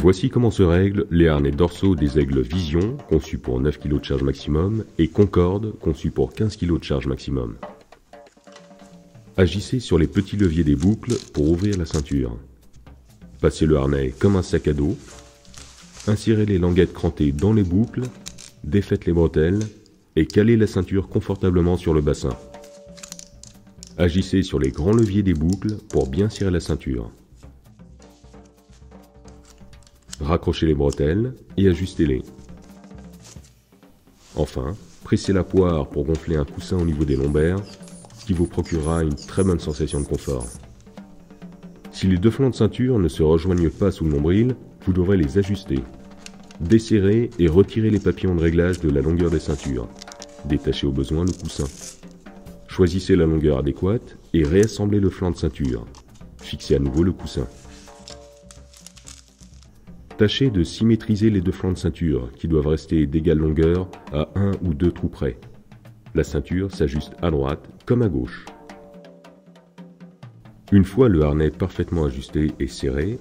Voici comment se règlent les harnais dorsaux des aigles Vision, conçus pour 9 kg de charge maximum, et Concorde, conçus pour 15 kg de charge maximum. Agissez sur les petits leviers des boucles pour ouvrir la ceinture. Passez le harnais comme un sac à dos. Insérez les languettes crantées dans les boucles, défaites les bretelles et calez la ceinture confortablement sur le bassin. Agissez sur les grands leviers des boucles pour bien serrer la ceinture. Raccrochez les bretelles et ajustez-les. Enfin, pressez la poire pour gonfler un coussin au niveau des lombaires, ce qui vous procurera une très bonne sensation de confort. Si les deux flancs de ceinture ne se rejoignent pas sous le nombril, vous devrez les ajuster. Desserrez et retirez les papillons de réglage de la longueur des ceintures. Détachez au besoin le coussin. Choisissez la longueur adéquate et réassemblez le flanc de ceinture. Fixez à nouveau le coussin. Tâchez de symétriser les deux flancs de ceinture, qui doivent rester d'égale longueur à 1 ou 2 trous près. La ceinture s'ajuste à droite comme à gauche. Une fois le harnais parfaitement ajusté et serré,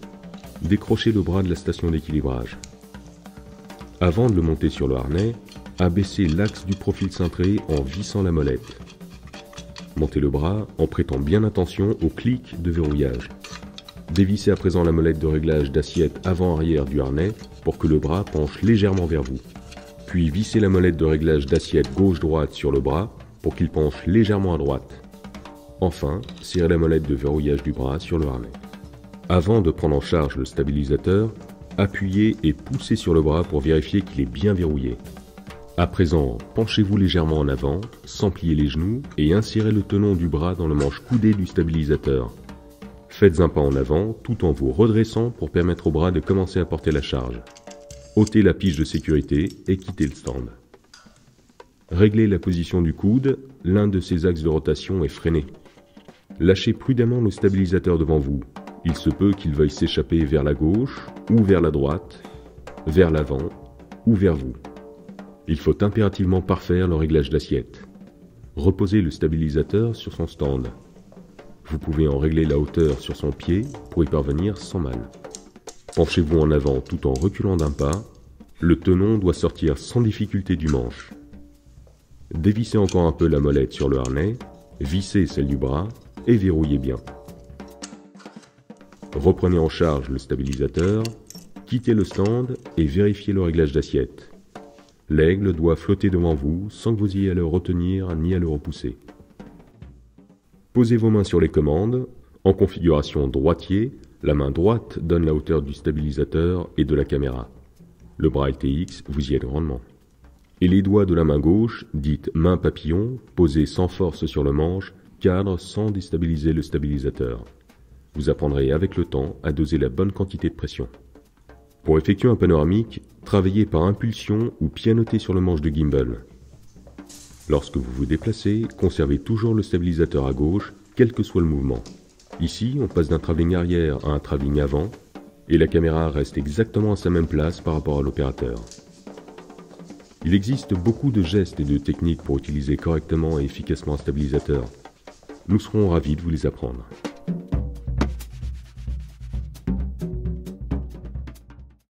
décrochez le bras de la station d'équilibrage. Avant de le monter sur le harnais, abaissez l'axe du profil cintré en vissant la molette. Montez le bras en prêtant bien attention au clic de verrouillage. Dévissez à présent la molette de réglage d'assiette avant-arrière du harnais pour que le bras penche légèrement vers vous. Puis vissez la molette de réglage d'assiette gauche-droite sur le bras pour qu'il penche légèrement à droite. Enfin, serrez la molette de verrouillage du bras sur le harnais. Avant de prendre en charge le stabilisateur, appuyez et poussez sur le bras pour vérifier qu'il est bien verrouillé. À présent, penchez-vous légèrement en avant, sans plier les genoux, et insérez le tenon du bras dans le manche coudé du stabilisateur. Faites un pas en avant tout en vous redressant pour permettre au bras de commencer à porter la charge. Ôtez la pige de sécurité et quittez le stand. Réglez la position du coude, l'un de ses axes de rotation est freiné. Lâchez prudemment le stabilisateur devant vous. Il se peut qu'il veuille s'échapper vers la gauche ou vers la droite, vers l'avant ou vers vous. Il faut impérativement parfaire le réglage d'assiette. Reposez le stabilisateur sur son stand. Vous pouvez en régler la hauteur sur son pied pour y parvenir sans mal. Penchez-vous en avant tout en reculant d'un pas. Le tenon doit sortir sans difficulté du manche. Dévissez encore un peu la molette sur le harnais, vissez celle du bras et verrouillez bien. Reprenez en charge le stabilisateur, quittez le stand et vérifiez le réglage d'assiette. L'aigle doit flotter devant vous sans que vous ayez à le retenir ni à le repousser. Posez vos mains sur les commandes. En configuration droitier, la main droite donne la hauteur du stabilisateur et de la caméra. Le bras LTX vous y aide grandement. Et les doigts de la main gauche, dite main papillon, posés sans force sur le manche, cadrent sans déstabiliser le stabilisateur. Vous apprendrez avec le temps à doser la bonne quantité de pression. Pour effectuer un panoramique, travaillez par impulsion ou pianoter sur le manche de gimbal. Lorsque vous vous déplacez, conservez toujours le stabilisateur à gauche, quel que soit le mouvement. Ici, on passe d'un travelling arrière à un travelling avant, et la caméra reste exactement à sa même place par rapport à l'opérateur. Il existe beaucoup de gestes et de techniques pour utiliser correctement et efficacement un stabilisateur. Nous serons ravis de vous les apprendre.